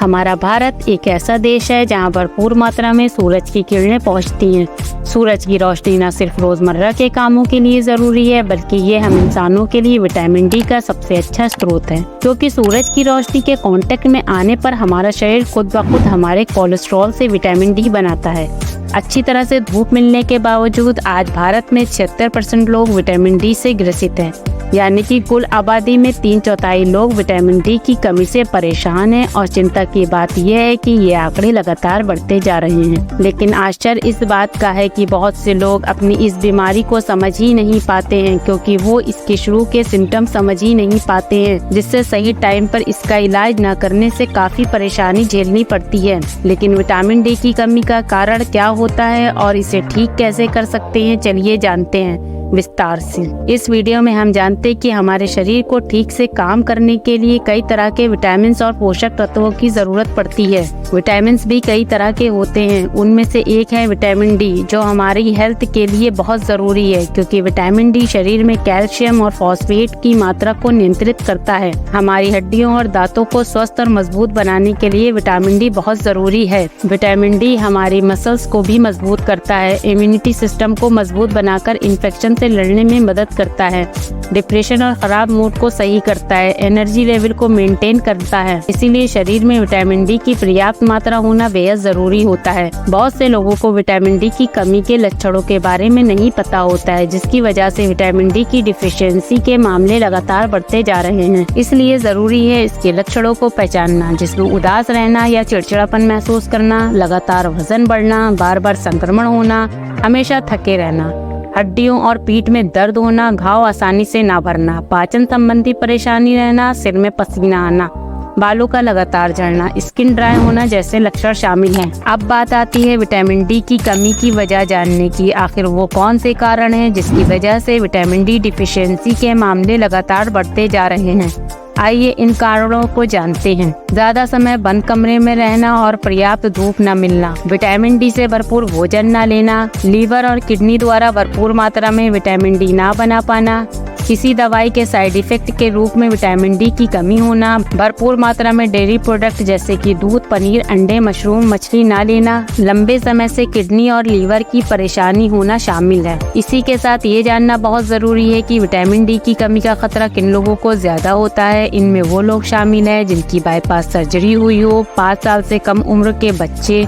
हमारा भारत एक ऐसा देश है जहां भरपूर मात्रा में सूरज की किरणें पहुंचती हैं। सूरज की रोशनी न सिर्फ रोजमर्रा के कामों के लिए जरूरी है, बल्कि ये हम इंसानों के लिए विटामिन डी का सबसे अच्छा स्रोत है, क्योंकि सूरज की रोशनी के कांटेक्ट में आने पर हमारा शरीर खुद ब खुद हमारे कोलेस्ट्रॉल से विटामिन डी बनाता है। अच्छी तरह से धूप मिलने के बावजूद आज भारत में 76% लोग विटामिन डी से ग्रसित हैं, यानी कि कुल आबादी में 3/4 लोग विटामिन डी की कमी से परेशान हैं। और चिंता की बात यह है कि ये आंकड़े लगातार बढ़ते जा रहे हैं। लेकिन आश्चर्य इस बात का है कि बहुत से लोग अपनी इस बीमारी को समझ ही नहीं पाते हैं, क्योंकि वो इसके शुरू के सिम्टम समझ ही नहीं पाते हैं, जिससे सही टाइम पर इसका इलाज न करने से काफी परेशानी झेलनी पड़ती है। लेकिन विटामिन डी की कमी का कारण क्या होता है और इसे ठीक कैसे कर सकते हैं, चलिए जानते हैं विस्तार से। इस वीडियो में हम जानते हैं कि हमारे शरीर को ठीक से काम करने के लिए कई तरह के विटामिन और पोषक तत्वों की जरूरत पड़ती है। विटामिन भी कई तरह के होते हैं, उनमें से एक है विटामिन डी, जो हमारी हेल्थ के लिए बहुत जरूरी है, क्योंकि विटामिन डी शरीर में कैल्शियम और फॉस्फेट की मात्रा को नियंत्रित करता है। हमारी हड्डियों और दांतों को स्वस्थ और मजबूत बनाने के लिए विटामिन डी बहुत जरूरी है। विटामिन डी हमारी मसल्स को भी मजबूत करता है, इम्यूनिटी सिस्टम को मजबूत बनाकर इन्फेक्शन से लड़ने में मदद करता है, डिप्रेशन और खराब मूड को सही करता है, एनर्जी लेवल को मेंटेन करता है। इसीलिए शरीर में विटामिन डी की पर्याप्त मात्रा होना बेहद जरूरी होता है। बहुत से लोगों को विटामिन डी की कमी के लक्षणों के बारे में नहीं पता होता है, जिसकी वजह से विटामिन डी की डिफिशियंसी के मामले लगातार बढ़ते जा रहे हैं। इसलिए जरूरी है इसके लक्षणों को पहचानना, जिसमें उदास रहना या चिड़चिड़ापन महसूस करना, लगातार वजन बढ़ना, बार बार संक्रमण होना, हमेशा थके रहना, हड्डियों और पीठ में दर्द होना, घाव आसानी से ना भरना, पाचन संबंधी परेशानी रहना, सिर में पसीना आना, बालों का लगातार झड़ना, स्किन ड्राई होना जैसे लक्षण शामिल हैं। अब बात आती है विटामिन डी की कमी की वजह जानने की। आखिर वो कौन से कारण हैं जिसकी वजह से विटामिन डी डिफिशियंसी के मामले लगातार बढ़ते जा रहे हैं। आइए इन कारणों को जानते हैं। ज्यादा समय बंद कमरे में रहना और पर्याप्त धूप न मिलना, विटामिन डी से भरपूर भोजन न लेना, लीवर और किडनी द्वारा भरपूर मात्रा में विटामिन डी ना बना पाना, किसी दवाई के साइड इफेक्ट के रूप में विटामिन डी की कमी होना, भरपूर मात्रा में डेयरी प्रोडक्ट जैसे कि दूध, पनीर, अंडे, मशरूम, मछली ना लेना, लंबे समय से किडनी और लीवर की परेशानी होना शामिल है। इसी के साथ ये जानना बहुत जरूरी है कि विटामिन डी की कमी का खतरा किन लोगों को ज्यादा होता है। इनमें वो लोग शामिल है जिनकी बाईपास सर्जरी हुई हो, 5 साल से कम उम्र के बच्चे,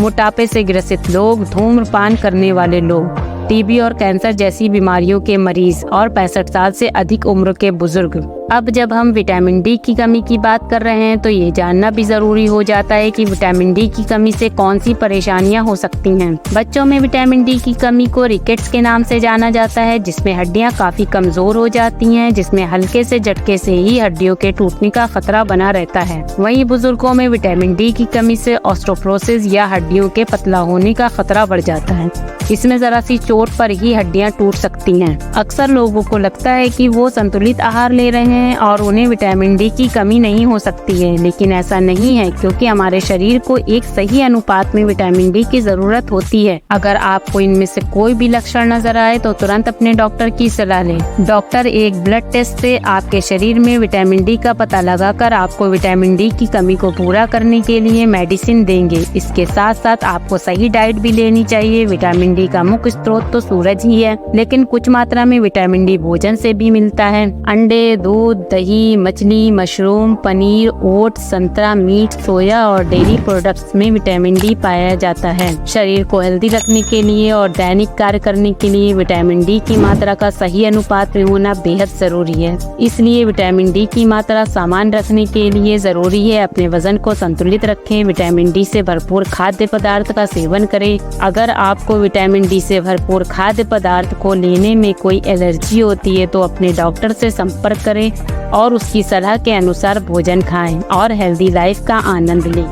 मोटापे से ग्रसित लोग, धूम्रपान करने वाले लोग, टीबी और कैंसर जैसी बीमारियों के मरीज और 65 साल से अधिक उम्र के बुजुर्ग। अब जब हम विटामिन डी की कमी की बात कर रहे हैं तो ये जानना भी जरूरी हो जाता है कि विटामिन डी की कमी से कौन सी परेशानियां हो सकती हैं। बच्चों में विटामिन डी की कमी को रिकेट्स के नाम से जाना जाता है, जिसमें हड्डियां काफी कमजोर हो जाती हैं, जिसमें हल्के से झटके से ही हड्डियों के टूटने का खतरा बना रहता है। वहीं बुजुर्गों में विटामिन डी की कमी से ऑस्टियोपोरोसिस या हड्डियों के पतला होने का खतरा बढ़ जाता है। इसमें जरा सी चोट पर ही हड्डियां टूट सकती हैं। अक्सर लोगों को लगता है कि वो संतुलित आहार ले रहे हैं और उन्हें विटामिन डी की कमी नहीं हो सकती है, लेकिन ऐसा नहीं है, क्योंकि हमारे शरीर को एक सही अनुपात में विटामिन डी की जरूरत होती है। अगर आपको इनमें से कोई भी लक्षण नजर आए तो तुरंत अपने डॉक्टर की सलाह लें। डॉक्टर एक ब्लड टेस्ट से आपके शरीर में विटामिन डी का पता लगाकर आपको विटामिन डी की कमी को पूरा करने के लिए मेडिसिन देंगे। इसके साथ साथ आपको सही डाइट भी लेनी चाहिए। विटामिन डी का मुख्य स्रोत तो सूरज ही है, लेकिन कुछ मात्रा में विटामिन डी भोजन से भी मिलता है। अंडे, दूध, दही, मछली, मशरूम, पनीर, ओट्स, संतरा, मीट, सोया और डेयरी प्रोडक्ट्स में विटामिन डी पाया जाता है। शरीर को हेल्दी रखने के लिए और दैनिक कार्य करने के लिए विटामिन डी की मात्रा का सही अनुपात में होना बेहद जरूरी है। इसलिए विटामिन डी की मात्रा सामान्य रखने के लिए जरूरी है अपने वजन को संतुलित रखें। विटामिन डी से भरपूर खाद्य पदार्थ का सेवन करें। अगर आपको विटामिन डी से भरपूर खाद्य पदार्थ को लेने में कोई एलर्जी होती है तो अपने डॉक्टर से संपर्क करें और उसकी सलाह के अनुसार भोजन खाएं और हेल्दी लाइफ का आनंद लें।